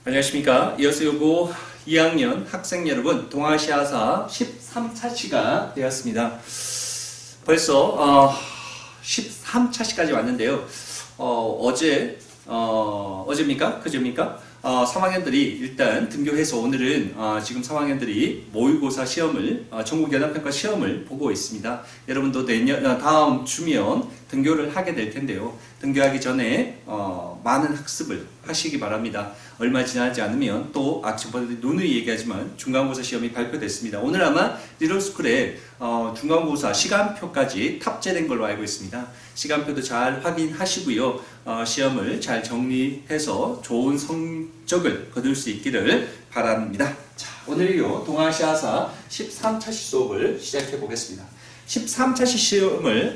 안녕하십니까. 이어서 요거 2학년 학생 여러분, 동아시아사 13차 시가 되었습니다. 벌써 13차 시까지 왔는데요. 어제입니까? 그제입니까? 3학년들이 일단 등교해서 오늘은 지금 3학년들이 모의고사 시험을 전국연합평가 시험을 보고 있습니다. 여러분도 다음 주면 등교를 하게 될 텐데요. 등교하기 전에 많은 학습을 하시기 바랍니다. 얼마 지나지 않으면 또 지금부터 누누이 얘기하지만 중간고사 시험이 발표됐습니다. 오늘 아마 리더스쿨에 중간고사 시간표까지 탑재된 걸로 알고 있습니다. 시간표도 잘 확인하시고요. 시험을 잘 정리해서 좋은 성적을 거둘 수 있기를 바랍니다. 자, 오늘요 동아시아사 13차시 수업을 시작해 보겠습니다. 13차시 시험을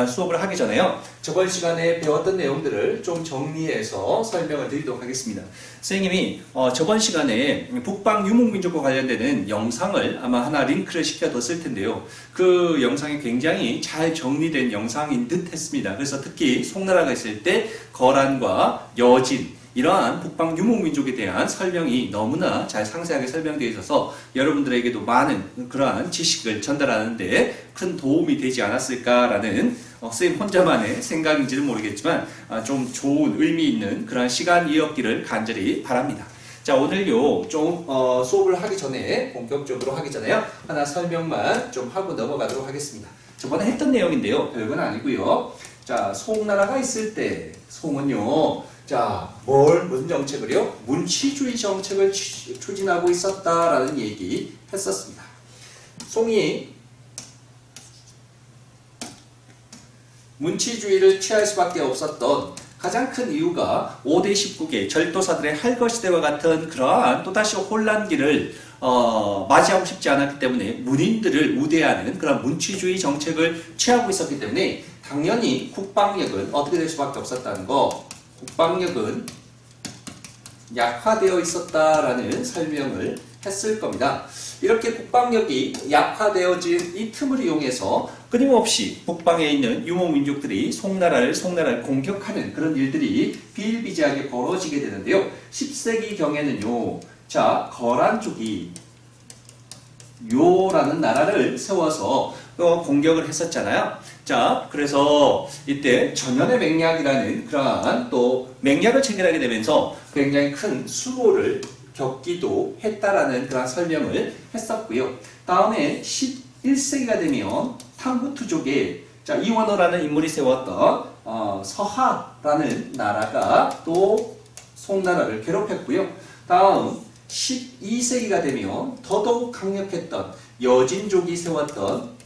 수업을 하기 전에요. 저번 시간에 배웠던 내용들을 좀 정리해서 설명을 드리도록 하겠습니다. 선생님이 저번 시간에 북방 유목민족과 관련되는 영상을 아마 하나 링크를 시켜뒀을 텐데요. 그 영상이 굉장히 잘 정리된 영상인 듯 했습니다. 그래서 특히 송나라가 있을 때 거란과 여진 이러한 북방 유목민족에 대한 설명이 너무나 잘 상세하게 설명되어 있어서 여러분들에게도 많은 그러한 지식을 전달하는데 큰 도움이 되지 않았을까라는 선생님 혼자만의 생각인지는 모르겠지만 좀 좋은 의미 있는 그러한 시간이었기를 간절히 바랍니다. 자, 오늘요 좀 수업을 하기 전에 본격적으로 하기 전에요 하나 설명만 좀 하고 넘어가도록 하겠습니다. 저번에 했던 내용인데요, 별건 아니고요. 자, 송나라가 있을 때 송은요, 자, 무슨 정책을요? 문치주의 정책을 추진하고 있었다라는 얘기 했었습니다. 송이 문치주의를 취할 수밖에 없었던 가장 큰 이유가 5대 19개 절도사들의 할거시대와 같은 그러한 또다시 혼란기를 맞이하고 싶지 않았기 때문에 문인들을 우대하는 그런 문치주의 정책을 취하고 있었기 때문에 당연히 국방력은 어떻게 될 수밖에 없었다는 거, 국방력은 약화되어 있었다라는 설명을 했을 겁니다. 이렇게 국방력이 약화되어진 이 틈을 이용해서 끊임없이 북방에 있는 유목민족들이 송나라를 공격하는 그런 일들이 비일비재하게 벌어지게 되는데요. 10세기 경에는요, 자, 거란 쪽이 요라는 나라를 세워서 공격을 했었잖아요. 자, 그래서 이때 전연의 맹약이라는 그러한 또 맹약을 체결하게 되면서 굉장히 큰 수고를 겪기도 했다라는 그런 설명을 했었고요. 다음에 11세기가 되면 탕구투족의 이원호라는 인물이 세웠던 서하라는 나라가 또 송나라를 괴롭혔고요. 다음 12세기가 되면 더더욱 강력했던 여진족이 세웠던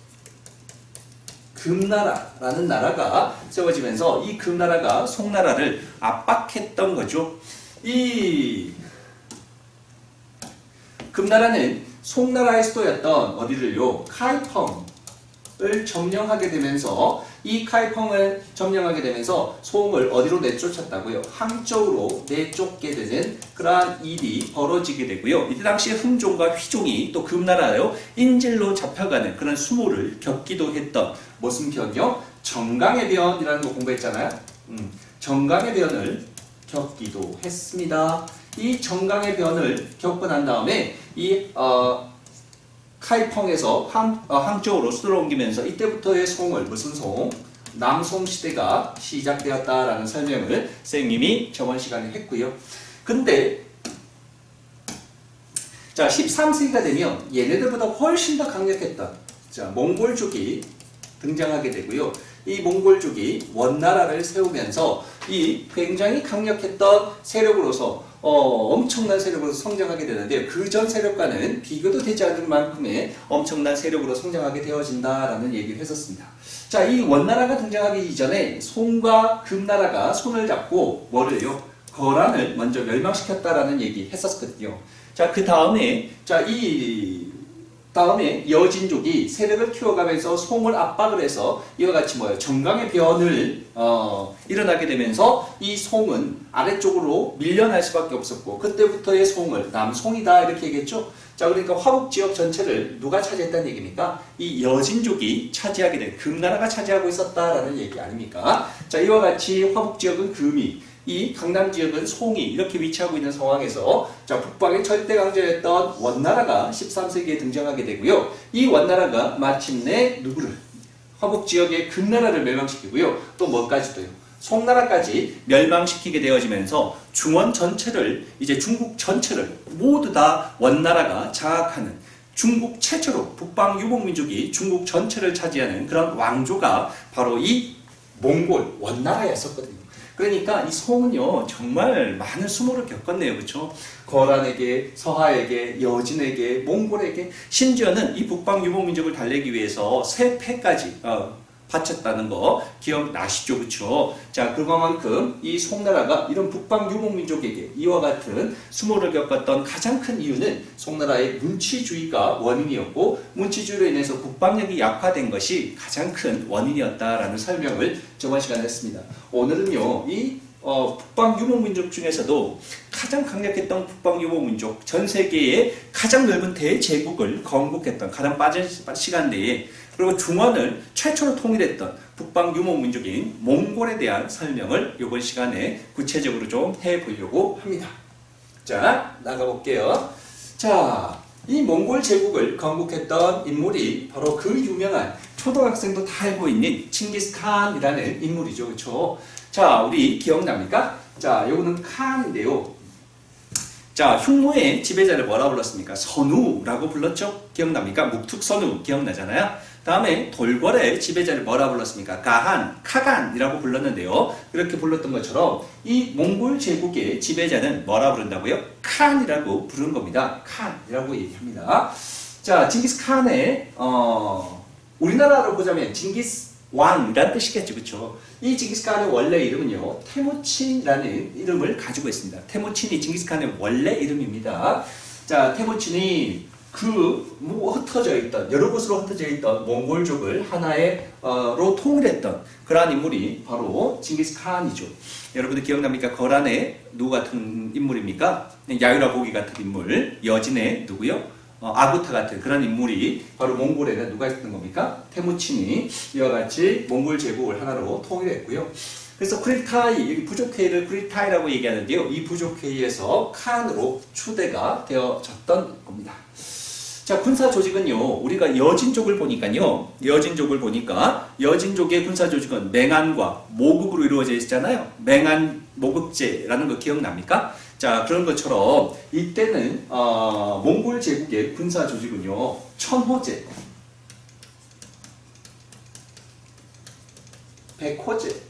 금나라라는 나라가 세워지면서 이 금나라가 송나라를 압박했던 거죠. 이 금나라는 송나라의 수도였던 어디를요? 카이펑을 점령하게 되면서 이 카이펑을 점령하게 되면서 송을 어디로 내쫓았다고요? 항저우로 내쫓게 되는 그러한 일이 벌어지게 되고요. 이때 당시에 흥종과 휘종이 또 금나라요 인질로 잡혀가는 그런 수모를 겪기도 했던 무슨 변이요? 정강의 변이라는 거 공부했잖아요. 정강의 변을 겪기도 했습니다. 이 정강의 변을 겪고 난 다음에 이 카이펑에서 항저우로 수도를 옮기면서 이때부터의 송을 무슨 송? 남송 시대가 시작되었다라는 설명을 선생님이 저번 시간에 했고요. 근데 자, 13세기가 되면 얘네들보다 훨씬 더 강력했던 몽골족이 등장하게 되고요. 이 몽골족이 원나라를 세우면서 이 굉장히 강력했던 세력으로서 엄청난 세력으로 성장하게 되는데 그 전 세력과는 비교도 되지 않을 만큼의 엄청난 세력으로 성장하게 되어진다라는 얘기를 했었습니다. 자, 이 원나라가 등장하기 이전에 송과 금나라가 손을 잡고 뭐를요? 거란을 먼저 멸망시켰다라는 얘기 했었거든요. 자, 그 다음에 다음에 여진족이 세력을 키워가면서 송을 압박을 해서 이와 같이 정강의 변을 일어나게 되면서 이 송은 아래쪽으로 밀려날 수밖에 없었고 그때부터의 송을 남송이다 이렇게 얘기했죠. 자, 그러니까 화북지역 전체를 누가 차지했다는 얘기입니까? 이 여진족이 차지하게 된 금나라가 차지하고 있었다라는 얘기 아닙니까? 자, 이와 같이 화북지역은 금이 이 강남 지역은 송이 이렇게 위치하고 있는 상황에서 자, 북방의 절대 강자였던 원나라가 13세기에 등장하게 되고요. 이 원나라가 마침내 누구를? 화북 지역의 금나라를 멸망시키고요. 또 뭐까지도요? 송나라까지 멸망시키게 되어지면서 중원 전체를 이제 중국 전체를 모두 다 원나라가 장악하는 중국 최초로 북방 유목민족이 중국 전체를 차지하는 그런 왕조가 바로 이 몽골 원나라였었거든요. 그러니까 이 송은요 정말 많은 수모를 겪었네요. 그렇죠? 거란에게, 서하에게, 여진에게, 몽골에게 심지어는 이 북방 유목민족을 달래기 위해서 세 패까지 바쳤다는 거 기억나시죠? 그쵸? 자, 그만큼 이 송나라가 이런 북방 유목민족에게 이와 같은 수모를 겪었던 가장 큰 이유는 송나라의 문치주의가 원인이었고 문치주의로 인해서 국방력이 약화된 것이 가장 큰 원인이었다라는 설명을 저번 시간에 했습니다. 오늘은요, 이 북방 유목민족 중에서도 가장 강력했던 북방 유목민족, 전 세계의 가장 넓은 대제국을 건국했던 가장 빠른 시간 내에 그리고 중원을 최초로 통일했던 북방 유목민족인 몽골에 대한 설명을 이번 시간에 구체적으로 좀 해보려고 합니다. 자, 나가볼게요. 자, 이 몽골 제국을 건국했던 인물이 바로 그 유명한 초등학생도 다 알고 있는 칭기스칸이라는 인물이죠. 그렇죠? 자, 우리 기억납니까? 자, 요거는 칸인데요. 자, 흉노의 지배자를 뭐라 불렀습니까? 선우라고 불렀죠? 기억납니까? 묵툭선우 기억나잖아요? 다음에 돌궐의 지배자를 뭐라 불렀습니까? 가한, 카간이라고 불렀는데요. 그렇게 불렀던 것처럼 이 몽골 제국의 지배자는 뭐라 부른다고요? 칸이라고 부르는 겁니다. 칸이라고 얘기합니다. 자, 징기스칸의 우리나라로 보자면 징기스 왕이라는 뜻이겠죠. 그렇죠? 이 징기스칸의 원래 이름은요. 테무친이라는 이름을 가지고 있습니다. 테무친이 징기스칸의 원래 이름입니다. 자, 테무친이 흩어져 있던 여러 곳으로 흩어져 있던 몽골족을 하나로 통일했던 그러한 인물이 바로 징기스칸이죠. 여러분들 기억납니까? 거란의 누구 같은 인물입니까? 야유라 고기 같은 인물, 여진의 누구요? 아구타 같은 그런 인물이 바로 몽골에는 누가 있었던 겁니까? 테무친이 이와 같이 몽골 제국을 하나로 통일했고요. 그래서 쿠릴타이, 여기 부족회의를 쿠릴타이라고 얘기하는데요. 이 부족회의에서 칸으로 추대가 되어졌던 겁니다. 자, 군사 조직은요, 우리가 여진족을 보니까요, 여진족의 군사 조직은 맹안과 모국으로 이루어져 있잖아요. 맹안 모국제라는 거 기억납니까? 자, 그런 것처럼 이때는 몽골 제국의 군사 조직은요, 천호제, 백호제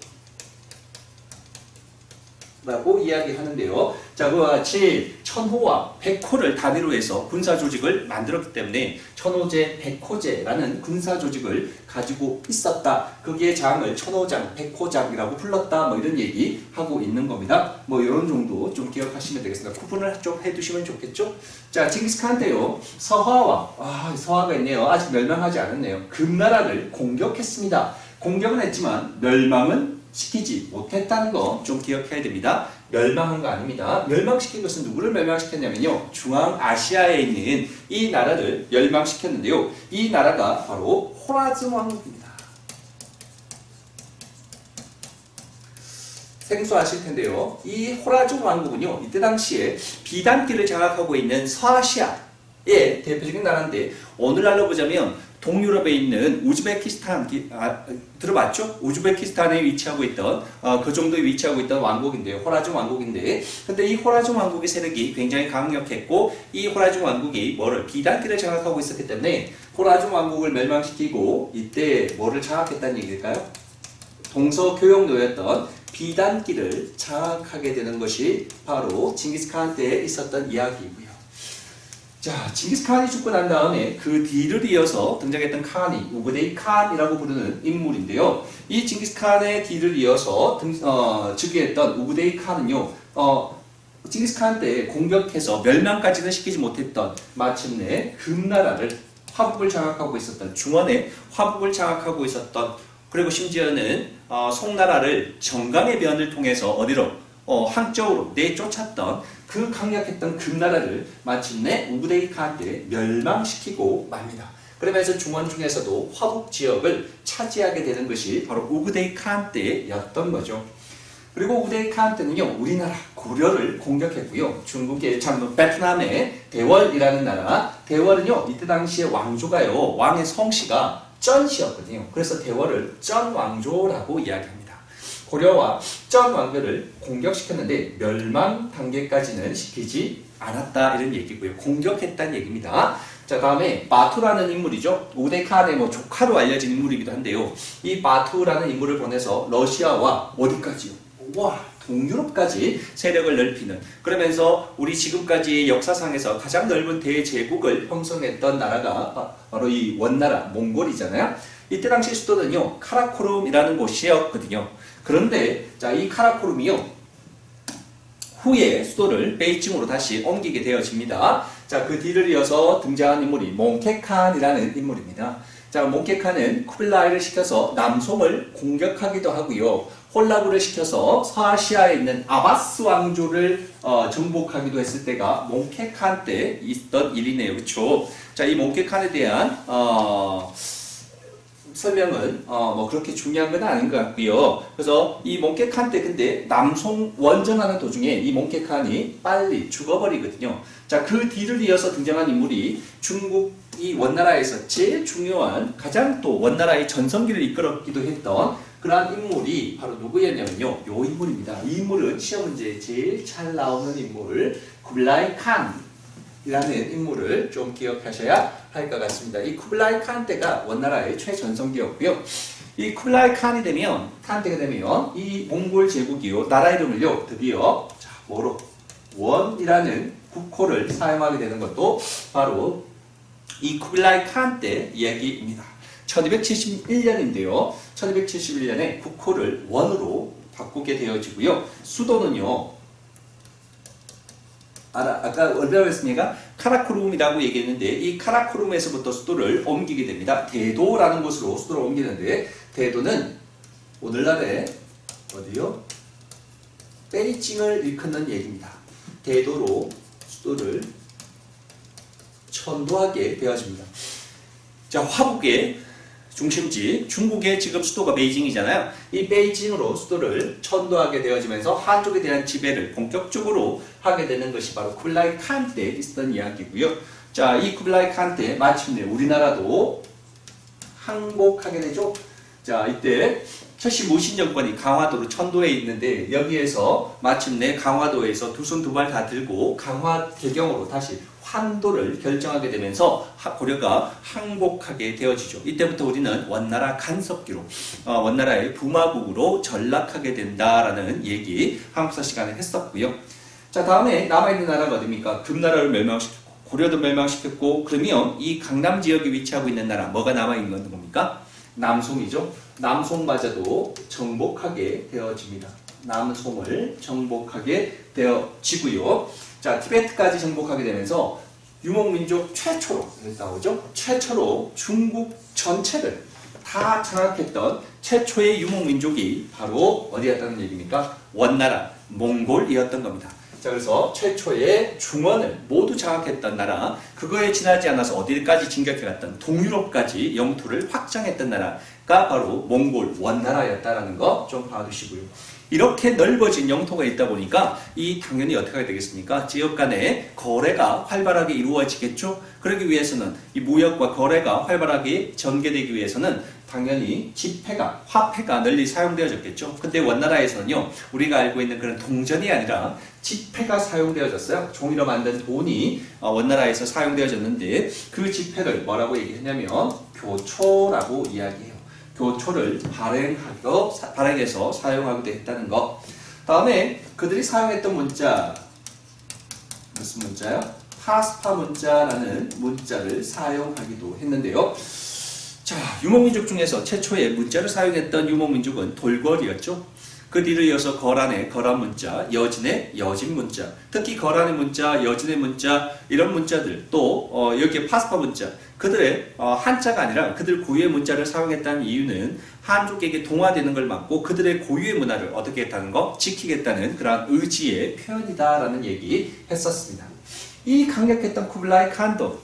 라고 이야기하는데요. 자, 그와 같이 천호와 백호를 단위로 해서 군사 조직을 만들었기 때문에 천호제, 백호제라는 군사 조직을 가지고 있었다. 거기에 장을 천호장, 백호장이라고 불렀다. 뭐 이런 얘기 하고 있는 겁니다. 뭐 이런 정도 좀 기억하시면 되겠습니다. 구분을 좀 해두시면 좋겠죠? 자, 징기스칸한테요. 서하가 있네요. 아직 멸망하지 않았네요. 금나라를 공격했습니다. 공격은 했지만 멸망은 시키지 못했다는 거 좀 기억해야 됩니다. 멸망한 거 아닙니다. 멸망시킨 것은 누구를 멸망시켰냐면요. 중앙아시아에 있는 이 나라를 멸망시켰는데요. 이 나라가 바로 호라즘 왕국입니다. 생소하실 텐데요. 이 호라즘 왕국은요. 이때 당시에 비단기를 장악하고 있는 서아시아의 대표적인 나라인데 오늘날로 보자면 동유럽에 있는 우즈베키스탄 들어봤죠? 우즈베키스탄에 위치하고 있던 그 정도에 위치하고 있던 왕국인데요. 호라즘 왕국인데 근데 이 호라즘 왕국의 세력이 굉장히 강력했고 이 호라즘 왕국이 비단기를 장악하고 있었기 때문에 호라즘 왕국을 멸망시키고 이때 뭐를 장악했다는 얘기일까요? 동서교역로였던 비단기를 장악하게 되는 것이 바로 징기스칸 때에 있었던 이야기이고요. 자, 징기스칸이 죽고 난 다음에 그 뒤를 이어서 등장했던 칸이 우그데이 칸이라고 부르는 인물인데요. 이 징기스칸의 뒤를 이어서 즉위했던 우그데이 칸은요. 징기스칸 때 공격해서 멸망까지는 시키지 못했던 마침내 금나라를 화북을 장악하고 있었던 중원의 화북을 장악하고 있었던 그리고 심지어는 송나라를 정강의 변을 통해서 어디로 항저우로 내쫓았던 그 강력했던 금나라를 마침내 우그데이 칸 때 멸망시키고 맙니다. 그러면서 중원 중에서도 화북 지역을 차지하게 되는 것이 바로 우그데이 칸 때였던 거죠. 그리고 우데이 칸 때는요, 우리나라 고려를 공격했고요. 중국의 베트남의 대월이라는 나라, 대월은요 이때 당시에 왕조가요, 왕의 성씨가 쩐씨였거든요. 그래서 대월을 쩐왕조라고 이야기합니다. 고려와 쩐왕조를 공격시켰는데 멸망 단계까지는 시키지 않았다 이런 얘기고요. 공격했다는 얘기입니다. 자, 다음에 바투라는 인물이죠. 우데이 칸의 조카로 알려진 인물이기도 한데요. 이 바투라는 인물을 보내서 러시아와 어디까지요? 와, 동유럽까지 세력을 넓히는, 그러면서 우리 지금까지 역사상에서 가장 넓은 대제국을 형성했던 나라가 바로 이 원나라 몽골이잖아요. 이때 당시 수도는요 카라코룸이라는 곳이었거든요. 그런데 자, 이 카라코룸이요 후에 수도를 베이징으로 다시 옮기게 되어집니다. 자, 그 뒤를 이어서 등장한 인물이 몽케칸이라는 인물입니다. 자, 몽케칸은 쿠빌라이를 시켜서 남송을 공격하기도 하고요. 홀라구를 시켜서 서아시아에 있는 아바스 왕조를 정복하기도 했을 때가 몽케칸 때 있던 일이네요. 그렇죠? 자, 이 몽케칸에 대한 설명은 그렇게 중요한 건 아닌 것 같고요. 그래서 이 몽케칸 때 근데 남송 원정하는 도중에 이 몽케칸이 빨리 죽어버리거든요. 자, 그 뒤를 이어서 등장한 인물이 중국이 원나라에서 제일 중요한, 가장 또 원나라의 전성기를 이끌었기도 했던 그러한 인물이 바로 누구였냐면요, 요 인물입니다. 이 인물은 시험 문제에 제일 잘 나오는 인물, 쿠빌라이 칸이라는 인물을 좀 기억하셔야 할 것 같습니다. 이 쿠빌라이 칸 때가 원나라의 최전성기였고요. 이 쿠빌라이 칸이 되면, 칸 때가 되면 이 몽골 제국이요, 나라 이름을요 드디어 자, 뭐로? 원이라는 국호를 사용하게 되는 것도 바로 이 쿠빌라이 칸 때 이야기입니다. 1271년인데요. 1271년에 국호를 원으로 바꾸게 되어지고요. 수도는요, 아까 얼마나 했습니까? 카라코룸이라고 얘기했는데, 이 카라코룸에서부터 수도를 옮기게 됩니다. 대도라는 곳으로 수도를 옮기는데, 대도는 오늘날의 어디요? 베이징을 일컫는 얘기입니다. 대도로 수도를 천도하게 되어집니다. 자, 화북의 중심지, 중국의 지금 수도가 베이징이잖아요. 이 베이징으로 수도를 천도하게 되어지면서 한족에 대한 지배를 본격적으로 하게 되는 것이 바로 쿠빌라이 칸 때 있었던 이야기고요. 자, 이 쿠빌라이 칸 때 마침내 우리나라도 항복하게 되죠. 자, 이때 최씨무신 정권이 강화도로 천도에 있는데, 여기에서 마침내 강화도에서 두 손 두 발 다 들고 강화 개경으로 다시 환도를 결정하게 되면서 고려가 항복하게 되어지죠. 이때부터 우리는 원나라 간섭기로 원나라의 부마국으로 전락하게 된다라는 얘기 한국사 시간에 했었고요. 자, 다음에 남아있는 나라가 어디입니까? 금나라를 멸망시켰고 고려도 멸망시켰고, 그러면 이 강남 지역에 위치하고 있는 나라 뭐가 남아있는 겁니까? 남송이죠. 남송마저도 정복하게 되어집니다. 남송을 정복하게 되어지고요. 자, 티베트까지 정복하게 되면서 유목민족 최초로 나오죠. 최초로 중국 전체를 다 장악했던 최초의 유목민족이 바로 어디였다는 얘기입니까? 원나라, 몽골이었던 겁니다. 자, 그래서 최초의 중원을 모두 장악했던 나라, 그거에 지나지 않아서 어디까지 진격해갔던 동유럽까지 영토를 확장했던 나라가 바로 몽골, 원나라였다라는 거 좀 봐두시고요. 이렇게 넓어진 영토가 있다 보니까 이 당연히 어떻게 하게 되겠습니까? 지역 간의 거래가 활발하게 이루어지겠죠? 그러기 위해서는 이 무역과 거래가 활발하게 전개되기 위해서는 당연히 지폐가, 화폐가 널리 사용되어졌겠죠? 근데 원나라에서는요, 우리가 알고 있는 그런 동전이 아니라 지폐가 사용되어졌어요. 종이로 만든 돈이 원나라에서 사용되어졌는데, 그 지폐를 뭐라고 얘기했냐면 교초라고 이야기해요. 교초를 발행해서 사용하기도 했다는 것. 다음에 그들이 사용했던 문자, 무슨 문자요? 파스파 문자라는 문자를 사용하기도 했는데요. 자, 유목민족 중에서 최초의 문자를 사용했던 유목민족은 돌궐이었죠. 그 뒤를 이어서 거란의 거란 문자, 여진의 여진 문자, 특히 거란의 문자, 여진의 문자, 이런 문자들, 또 여기에 파스파 문자, 그들의 한자가 아니라 그들 고유의 문자를 사용했다는 이유는 한족에게 동화되는 걸 막고 그들의 고유의 문화를 어떻게 했다는 거, 지키겠다는 그런 의지의 표현이다라는 얘기 했었습니다. 이 강력했던 쿠빌라이 칸도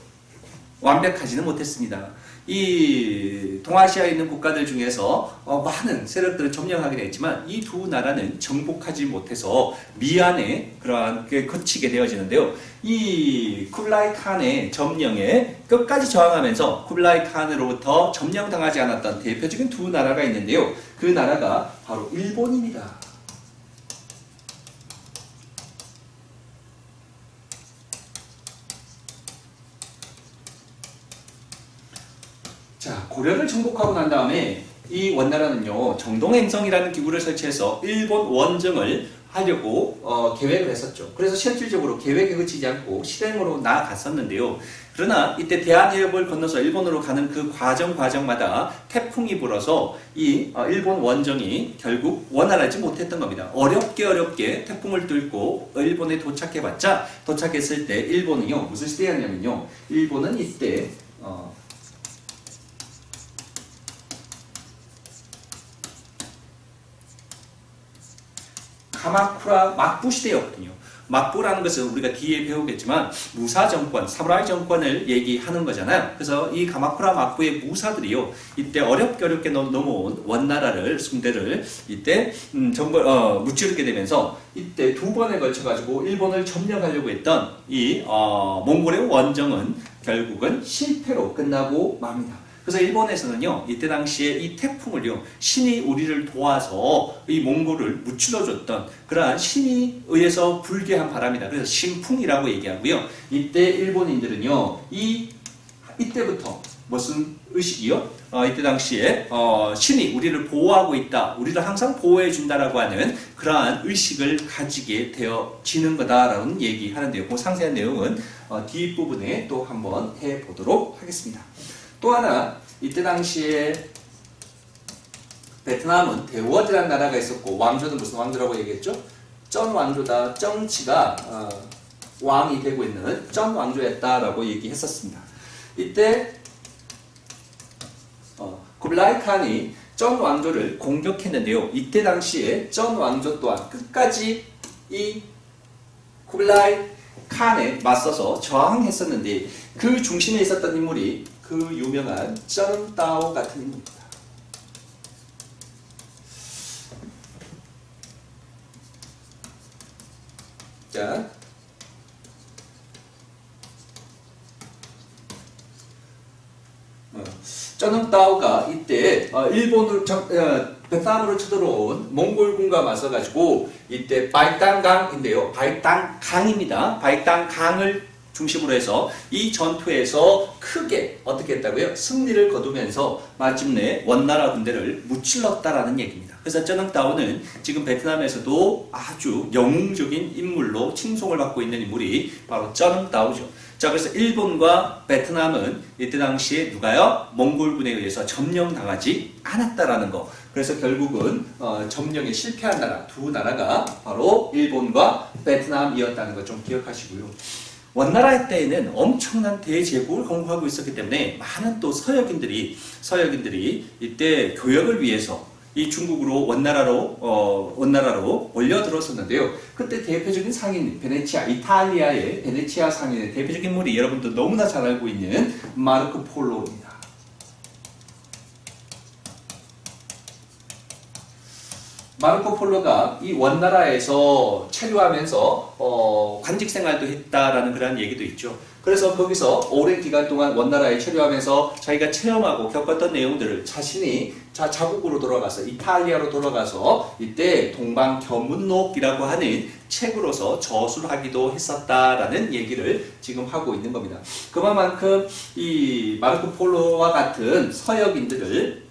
완벽하지는 못했습니다. 이 동아시아에 있는 국가들 중에서 많은 세력들을 점령하게 됐지만 이 두 나라는 정복하지 못해서 미안에 그러한 게 거치게 되어지는데요. 이 쿠블라이 칸의 점령에 끝까지 저항하면서 쿠블라이 칸으로부터 점령당하지 않았던 대표적인 두 나라가 있는데요. 그 나라가 바로 일본입니다. 자, 고려를 정복하고 난 다음에 이 원나라는요, 정동행성이라는 기구를 설치해서 일본 원정을 하려고 계획을 했었죠. 그래서 실질적으로 계획에 그치지 않고 실행으로 나아갔었는데요. 그러나 이때 대한해협을 건너서 일본으로 가는 그 과정마다 태풍이 불어서 이 일본 원정이 결국 원활하지 못했던 겁니다. 어렵게 태풍을 뚫고 일본에 도착했을 때 일본은요, 무슨 시대였냐면요. 일본은 이때 가마쿠라 막부 시대였거든요. 막부라는 것은 우리가 뒤에 배우겠지만 무사 정권, 사무라이 정권을 얘기하는 거잖아요. 그래서 이 가마쿠라 막부의 무사들이요, 이때 어렵게 넘어온 원나라를 승대를 이때 무찌르게 되면서 이때 두 번에 걸쳐 가지고 일본을 점령하려고 했던 이 몽골의 원정은 결국은 실패로 끝나고 맙니다. 그래서 일본에서는요, 이때 당시에 이 태풍을요, 신이 우리를 도와서 이 몽골을 무찔러줬던 그러한 신이 의해서 불게 한 바람이다. 그래서 신풍이라고 얘기하고요. 이때 일본인들은요, 이때부터 무슨 의식이요? 이때 당시에 신이 우리를 보호하고 있다, 우리를 항상 보호해 준다라고 하는 그러한 의식을 가지게 되어지는 거다라는 얘기하는데요. 그 상세한 내용은 뒷부분에 또 한번 해보도록 하겠습니다. 또 하나, 이때 당시에 베트남은 대우어즈라는 나라가 있었고, 왕조는 무슨 왕조라고 얘기했죠? 쩐 왕조다. 쩡치가 왕이 되고 있는 쩐 왕조였다라고 얘기했었습니다. 이때 쿠블라이 칸이 쩐 왕조를 공격했는데요. 이때 당시에 쩐 왕조 또한 끝까지 이 쿠블라이 칸에 맞서서 저항했었는데 그 중심에 있었던 인물이 그 유명한 쩌른따오 같은 인물입니다. 자, 쩌른따오가 이때 베트남으로 쳐들어온 몽골군과 맞서가지고 이때 바이땅강인데요. 바이땅강입니다. 바이땅강을 중심으로 해서 이 전투에서 크게 어떻게 했다고요? 승리를 거두면서 마침내 원나라 군대를 무찔렀다라는 얘기입니다. 그래서 쩌능따오는 지금 베트남에서도 아주 영웅적인 인물로 칭송을 받고 있는 인물이 바로 쩌능따오죠. 자, 그래서 일본과 베트남은 이때 당시에 누가요? 몽골군에 의해서 점령당하지 않았다라는 거. 그래서 결국은 점령에 실패한 나라, 두 나라가 바로 일본과 베트남이었다는 거 좀 기억하시고요. 원나라 때에는 엄청난 대제국을 건국하고 있었기 때문에 많은 또 서역인들이 이때 교역을 위해서 이 중국으로 원나라로 올려들었었는데요. 그때 대표적인 상인 이탈리아의 베네치아 상인의 대표적인 인물이 여러분도 너무나 잘 알고 있는 마르코 폴로입니다. 마르코 폴로가 이 원나라에서 체류하면서 관직 생활도 했다라는 그런 얘기도 있죠. 그래서 거기서 오랜 기간 동안 원나라에 체류하면서 자기가 체험하고 겪었던 내용들을 자신이 자국으로 돌아가서 이탈리아로 돌아가서 이때 동방견문록이라고 하는 책으로서 저술하기도 했었다라는 얘기를 지금 하고 있는 겁니다. 그만큼 이 마르코 폴로와 같은 서역인들을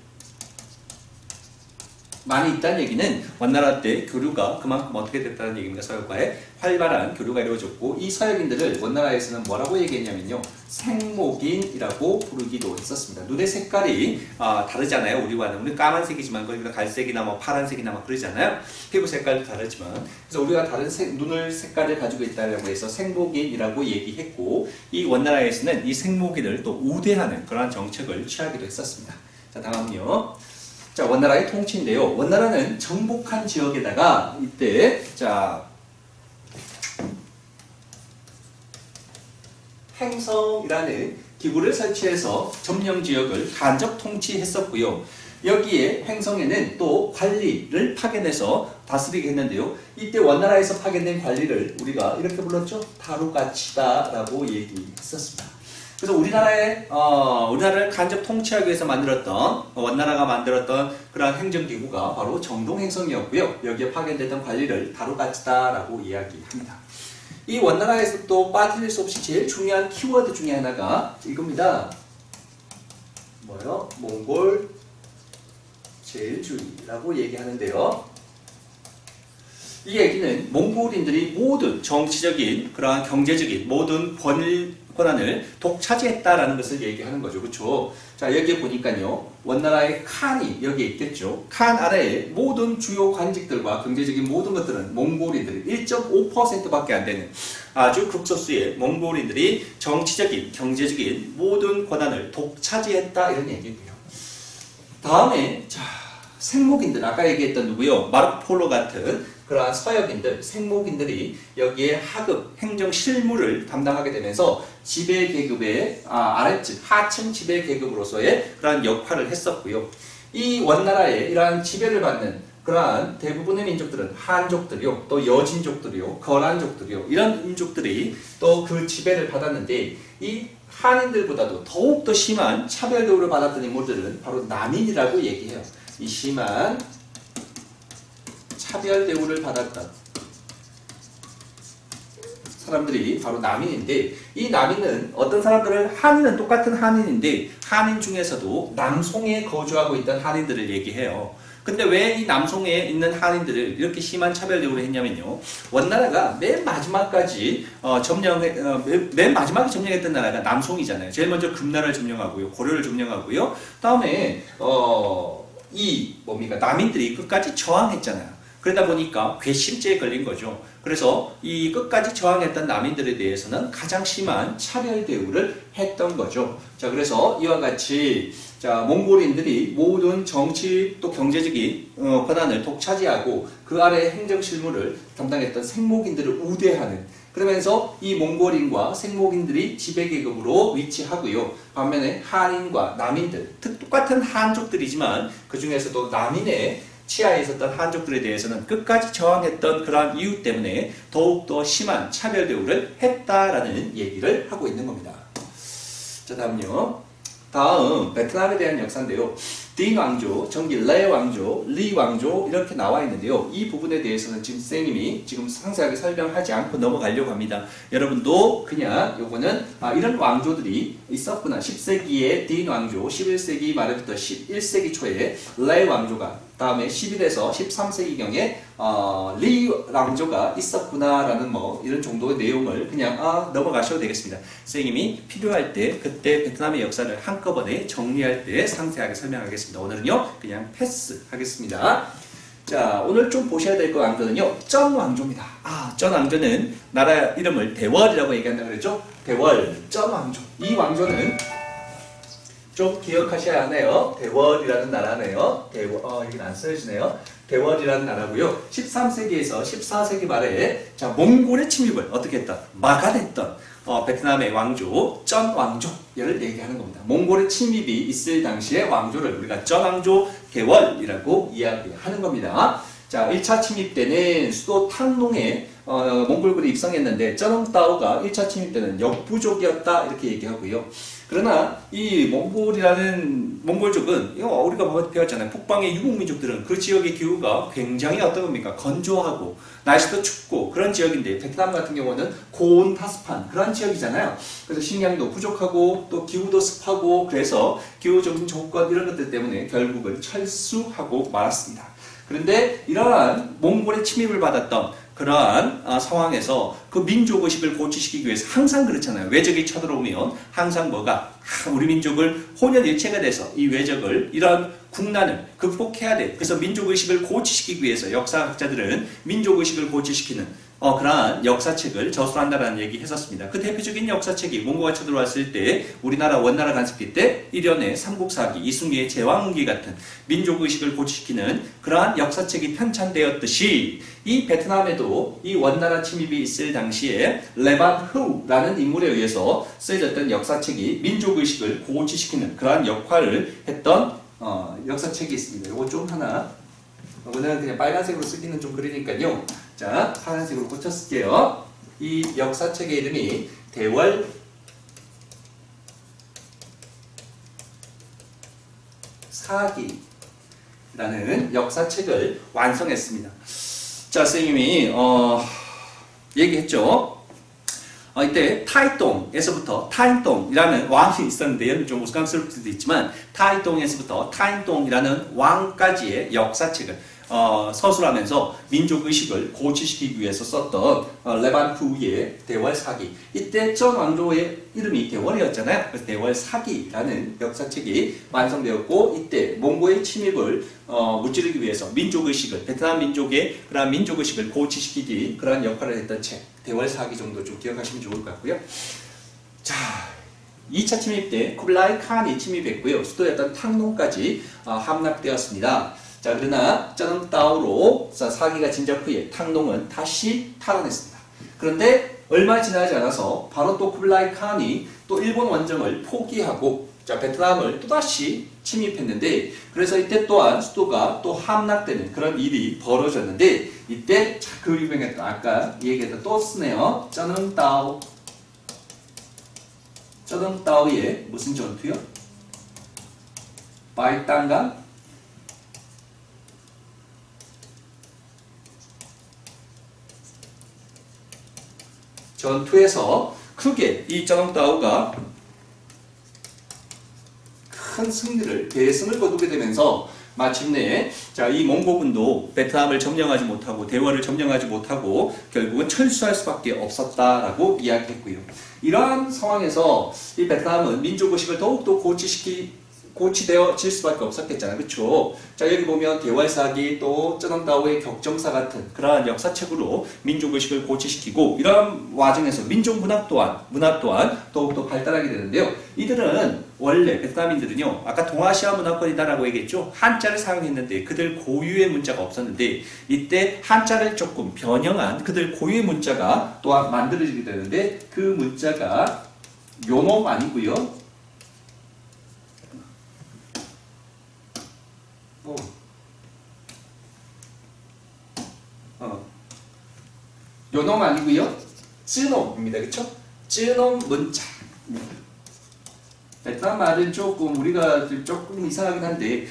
많이 있다는 얘기는 원나라 때 교류가 그만큼 어떻게 됐다는 얘기입니다. 서역과의 활발한 교류가 이루어졌고, 이 서역인들을 원나라에서는 뭐라고 얘기했냐면요, 생목인이라고 부르기도 했었습니다. 눈의 색깔이 다르잖아요. 우리는 까만색이지만 거기가 갈색이나 뭐 파란색이나 뭐 그러잖아요. 피부 색깔도 다르지만, 그래서 우리가 다른 눈을 색깔을 가지고 있다고 해서 생목인이라고 얘기했고, 이 원나라에서는 이 생목인을 또 우대하는 그러한 정책을 취하기도 했었습니다. 자, 다음은요. 자, 원나라의 통치인데요. 원나라는 정복한 지역에다가 이때 행성이라는 기구를 설치해서 점령 지역을 간접 통치했었고요. 여기에 횡성에는 또 관리를 파견해서 다스리게 했는데요. 이때 원나라에서 파견된 관리를 우리가 이렇게 불렀죠. 다루가치다라고 얘기했었습니다. 그래서 우리나라를 간접 통치하기 위해서 만들었던 원나라가 만들었던 그러한 행정기구가 바로 정동행성이었고요. 여기에 파견됐던 관리를 다루가치다라고 이야기합니다. 이 원나라에서 또 빠질 수 없이 제일 중요한 키워드 중에 하나가 이겁니다. 뭐요? 몽골 제일주의라고 얘기하는데요. 이 얘기는 몽골인들이 모든 정치적인 그러한 경제적인 모든 권한을 독차지했다라는 것을 얘기하는 거죠. 그렇죠? 자, 여기에 보니까요. 원나라의 칸이 여기에 있겠죠. 칸 아래에 모든 주요 관직들과 경제적인 모든 것들은 몽골인들이 1.5%밖에 안 되는 아주 극소수의 몽골인들이 정치적인 경제적인 모든 권한을 독차지했다 이런 얘기고요. 다음에 자, 생목인들 아까 얘기했던 누구요? 마르코폴로 같은 그러한 서역인들, 생목인들이 여기에 하급, 행정 실무를 담당하게 되면서 지배계급의 아래층, 하층 지배계급으로서의 그러한 역할을 했었고요. 이 원나라의 이러한 지배를 받는 그러한 대부분의 민족들은 한족들이요, 또 여진족들이요, 거란족들이요, 이런 민족들이 또 그 지배를 받았는데 이 한인들보다도 더욱더 심한 차별 대우를 받았던 인물들은 바로 남인이라고 얘기해요. 이 심한 차별 대우를 받았던 사람들이 바로 남인인데 이 남인은 어떤 사람들을 한인은 똑같은 한인인데 한인 중에서도 남송에 거주하고 있던 한인들을 얘기해요. 근데 왜 이 남송에 있는 한인들을 이렇게 심한 차별 대우를 했냐면요. 원나라가 맨 마지막에 점령했던 나라가 남송이잖아요. 제일 먼저 금나라를 점령하고요. 고려를 점령하고요. 다음에 남인들이 끝까지 저항했잖아요. 그러다 보니까 괘씸죄에 걸린 거죠. 그래서 이 끝까지 저항했던 남인들에 대해서는 가장 심한 차별 대우를 했던 거죠. 자, 그래서 이와 같이 자, 몽골인들이 모든 정치 또 경제적인 권한을 독차지하고 그 아래 행정 실무를 담당했던 생목인들을 우대하는 그러면서 이 몽골인과 생목인들이 지배계급으로 위치하고요. 반면에 한인과 남인들, 똑같은 한족들이지만 그 중에서도 남인의 치하에 있었던 한족들에 대해서는 끝까지 저항했던 그러한 이유 때문에 더욱더 심한 차별 대우를 했다라는 얘기를 하고 있는 겁니다. 자, 다음요. 다음 베트남에 대한 역사인데요. 딩 왕조, 정기 레 왕조, 리 왕조 이렇게 나와 있는데요. 이 부분에 대해서는 지금 선생님이 지금 상세하게 설명하지 않고 넘어가려고 합니다. 여러분도 그냥 요거는 이런 왕조들이 있었구나. 10세기에 딩 왕조, 11세기 말부터 11세기 초에 레 왕조가 다음에 11에서 13세기경에 리 왕조가 있었구나라는 이런 정도의 내용을 그냥 넘어가셔도 되겠습니다. 선생님이 필요할 때 그때 베트남의 역사를 한꺼번에 정리할 때 상세하게 설명하겠습니다. 오늘은요 그냥 패스하겠습니다. 자, 오늘 좀 보셔야 될 왕조는요 쩐 왕조입니다. 쩐 왕조는 나라 이름을 대월이라고 얘기한다고 그랬죠? 대월, 쩐 왕조. 이 왕조는 좀 기억하셔야 하네요. 대월이라는 나라네요. 여기는 안 써지네요. 대월이라는 나라고요. 13세기에서 14세기 말에 자, 몽골의 침입을 어떻게 했다? 막아냈던 베트남의 왕조, 쩐 왕조를 얘기하는 겁니다. 몽골의 침입이 있을 당시의 왕조를 우리가 쩐 왕조 대월이라고 이야기하는 겁니다. 자, 1차 침입 때는 수도 탕농에 몽골군이 입성했는데 쩌렁따오가 1차 침입 때는 역부족이었다 이렇게 얘기하고요. 그러나 이 몽골족은 우리가 배웠잖아요. 북방의 유목민족들은 그 지역의 기후가 굉장히 어떤 겁니까? 건조하고 날씨도 춥고 그런 지역인데 베트남 같은 경우는 고온 다습한 그런 지역이잖아요. 그래서 식량도 부족하고 또 기후도 습하고 그래서 기후적인 조건 이런 것들 때문에 결국은 철수하고 말았습니다. 그런데 이러한 몽골의 침입을 받았던 그러한 상황에서 그 민족의식을 고취시키기 위해서 항상 그렇잖아요. 외적이 쳐들어오면 항상 우리 민족을 혼연일체가 돼서 이 외적을 이런 국난을 극복해야 돼. 그래서 민족의식을 고취시키기 위해서 역사학자들은 민족의식을 고취시키는 그러한 역사책을 저술한다라는 얘기 했었습니다. 그 대표적인 역사책이 몽고가 쳐들어왔을 때 우리나라 원나라 간섭기 때 일련의 삼국사기, 이순계의 제왕기 같은 민족의식을 고취시키는 그러한 역사책이 편찬되었듯이 이 베트남에도 이 원나라 침입이 있을 당시에 레반 후라는 인물에 의해서 쓰여졌던 역사책이 민족의식을 고취시키는 그러한 역할을 했던 역사책이 있습니다. 이거 좀 하나 이거는 그냥 빨간색으로 쓰기는 좀 그러니까요. 자, 파란색으로 고쳤을게요. 이 역사책의 이름이 대월 사기라는 역사책을 완성했습니다. 자, 선생님이 얘기했죠. 이때 타이동에서부터 타인동이라는 왕이 있었는데요. 좀 우스꽝스러울 수도 있지만 타이동에서부터 타인동이라는 왕까지의 역사책을 서술하면서 민족의식을 고취시키기 위해서 썼던 레반푸의 대월사기. 이때 전 왕조의 이름이 대월이었잖아요. 그래서 대월사기라는 역사책이 완성되었고 이때 몽고의 침입을 무찌르기 위해서 민족의식을 베트남 민족의 그러한 민족의식을 고취시키기 그러한 역할을 했던 책 대월사기 정도 좀 기억하시면 좋을 것 같고요. 자, 2차 침입 때 쿠블라이 칸이 침입했고요. 수도였던 탕농까지 함락되었습니다. 자, 그러나 쩌능따오로 사기가 진작 후에 탕농은 다시 탈환했습니다. 그런데 얼마 지나지 않아서 바로 또 쿠블라이 칸이 또 일본 원정을 포기하고 베트남을 또다시 침입했는데 그래서 이때 또한 수도가 또 함락되는 그런 일이 벌어졌는데 이때 그 유명했던 아까 얘기했던 또 쓰네요. 쩌능따오의 무슨 전투요? 바이땅강 전투에서 크게 이 쩌능따오가 큰 승리를 대승을 거두게 되면서 마침내 이 몽고군도 베트남을 점령하지 못하고 대월을 점령하지 못하고 결국은 철수할 수밖에 없었다라고 이야기했고요. 이러한 상황에서 이 베트남은 민족의식을 더욱더 고치되어질 수밖에 없었겠잖아요. 그렇죠? 자, 여기 보면 대월사기 또 쩌능따오의 격정사 같은 그러한 역사책으로 민족의식을 고치시키고 이러한 와중에서 민족문학 또한 더욱더 발달하게 되는데요. 이들은 원래 베트남인들은요. 아까 동아시아 문화권이다라고 얘기했죠. 한자를 사용했는데 그들 고유의 문자가 없었는데 이때 한자를 조금 변형한 그들 고유의 문자가 또한 만들어지게 되는데 그 문자가 요놈 아니고요. 요놈 아니고요. 쯔놈입니다. 그쵸? 쯔놈 문자. 베트남 말은 조금 우리가 조금 이상하긴 한데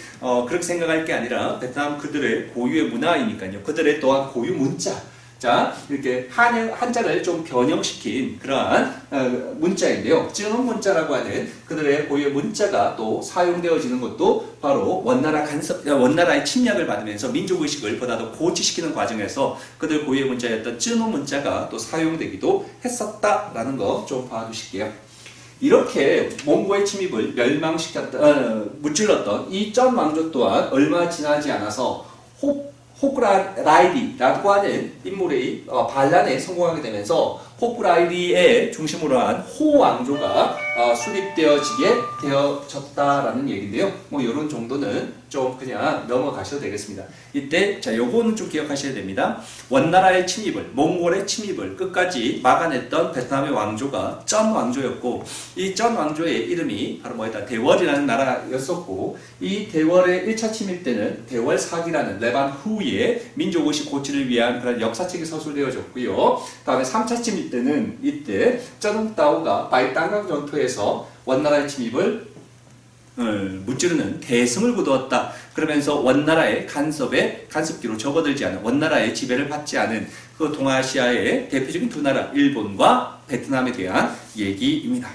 그렇게 생각할 게 아니라 베트남 그들의 고유의 문화이니까요. 그들의 또한 고유 문자. 자, 이렇게 한자를 좀 변형시킨 그러한 문자인데요. 쯔놈 문자라고 하는 그들의 고유의 문자가 또 사용되어지는 것도 바로 원나라의 침략을 받으면서 민족의식을 보다 더 고취시키는 과정에서 그들 고유의 문자였던 쯔놈 문자가 또 사용되기도 했었다라는 거 좀 봐두실게요. 이렇게 몽고의 침입을 무찔렀던 이 쩐 왕조 또한 얼마 지나지 않아서 호쿠라이리라고 하는 인물의 반란에 성공하게 되면서 호쿠라이리의 중심으로 한 호왕조가 수립되어지게 되어졌다라는 얘기인데요. 뭐 이런 정도는 좀 그냥 넘어가셔도 되겠습니다. 이때 요거는 좀 기억하셔야 됩니다. 원나라의 침입을, 몽골의 침입을 끝까지 막아냈던 베트남의 왕조가 쩐 왕조였고 이 쩐 왕조의 이름이 바로 대월이라는 나라였었고 이 대월의 1차 침입 때는 대월사기라는 레반 후의 민족의식 고치를 위한 그런 역사책이 서술되어졌고요. 다음에 3차 침입 때는 이때 쩌능따오가 바이땅강 전투에서 원나라의 침입을 무찌르는 대승을 거두었다. 그러면서 원나라의 간섭기로 접어들지 않은 원나라의 지배를 받지 않은 그 동아시아의 대표적인 두 나라 일본과 베트남에 대한 얘기입니다.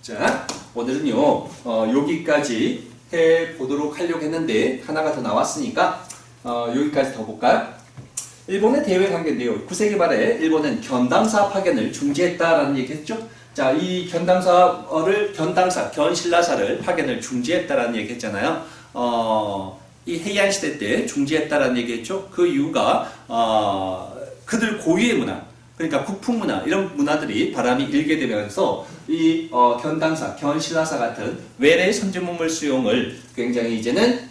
자, 오늘은요 여기까지 해보도록 하려고 했는데 하나가 더 나왔으니까 여기까지 더 볼까요? 일본의 대외 관계인데요. 9세기 말에 일본은 견당사 파견을 중지했다라는 얘기했죠. 자, 이 견신라사를 파견을 중지했다라는 얘기했잖아요. 이 헤이안 시대 때 중지했다라는 얘기했죠. 그 이유가 그들 고유의 문화, 그러니까 국풍 문화 이런 문화들이 바람이 일게 되면서 이 견당사, 견신화사 같은 외래 선진문물 수용을 굉장히 이제는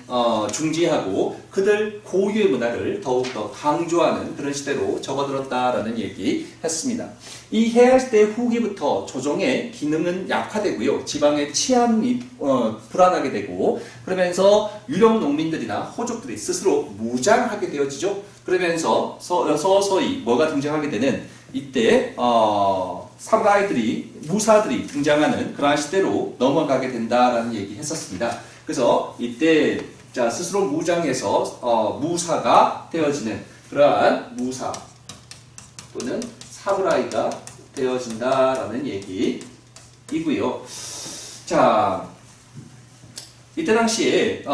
중지하고 그들 고유의 문화를 더욱더 강조하는 그런 시대로 접어들었다라는 얘기 했습니다. 이 해양 시대 후기부터 조정의 기능은 약화되고요. 지방의 치안이 불안하게 되고 그러면서 유령 농민들이나 호족들이 스스로 무장하게 되어지죠. 그러면서 서서히 뭐가 등장하게 되는 이때 사무라이들이 무사들이 등장하는 그러한 시대로 넘어가게 된다라는 얘기 했었습니다. 그래서 이때 자 스스로 무장해서 무사가 되어지는 그러한 무사 또는 사무라이가 되어진다라는 얘기이고요. 자 이때 당시에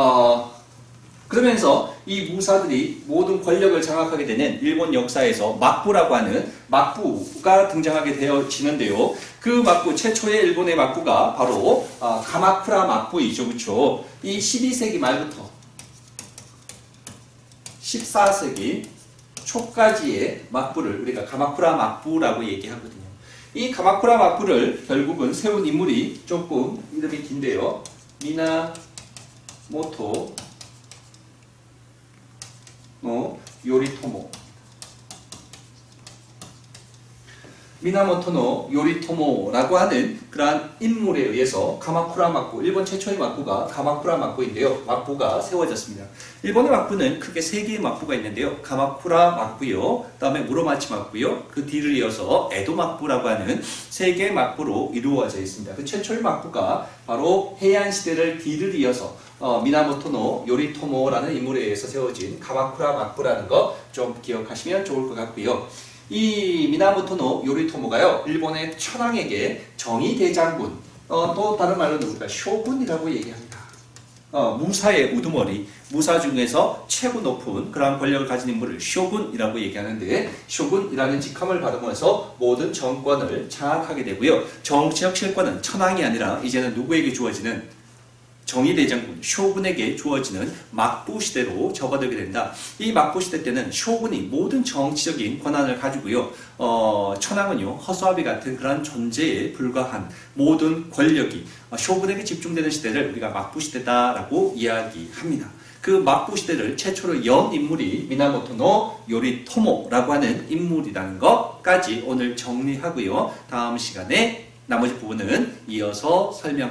그러면서 이 무사들이 모든 권력을 장악하게 되는 일본 역사에서 막부라고 하는 막부가 등장하게 되어지는데요. 그 막부, 최초의 일본의 막부가 바로 가마쿠라 막부이죠. 그렇죠? 이 12세기 말부터 14세기 초까지의 막부를 우리가 가마쿠라 막부라고 얘기하거든요. 이 가마쿠라 막부를 결국은 세운 인물이 조금 이름이 긴데요. 미나모토 요리토모. 미나모토노 요리토모라고 하는 그러한 인물에 의해서 가마쿠라 막부, 일본 최초의 막부가 가마쿠라 막부인데요. 막부가 세워졌습니다. 일본의 막부는 크게 3개의 막부가 있는데요. 가마쿠라 막부요, 그 다음에 무로마치 막부요, 그 뒤를 이어서 에도 막부라고 하는 3개의 막부로 이루어져 있습니다. 그 최초의 막부가 바로 해안 시대를 뒤를 이어서 미나모토노 요리토모라는 인물에 의해서 세워진 가마쿠라 막부라는 거 좀 기억하시면 좋을 것 같고요. 이 미나모토노 요리토모가요, 일본의 천황에게 정의대장군, 또 다른 말로는 우리가 쇼군이라고 얘기합니다. 무사의 우두머리, 무사 중에서 최고 높은 그러한 권력을 가진 인물을 쇼군이라고 얘기하는데, 쇼군이라는 직함을 받으면서 모든 정권을 장악하게 되고요. 정치적 실권은 천황이 아니라 이제는 누구에게 주어지는 정의대장군, 쇼군에게 주어지는 막부 시대로 접어들게 된다. 이 막부 시대 때는 쇼군이 모든 정치적인 권한을 가지고요. 천황은요, 허수아비 같은 그런 존재에 불과한 모든 권력이 쇼군에게 집중되는 시대를 우리가 막부 시대다라고 이야기합니다. 그 막부 시대를 최초로 연 인물이 미나모토노 요리토모라고 하는 인물이라는 것까지 오늘 정리하고요. 다음 시간에 나머지 부분은 이어서 설명하겠습니다.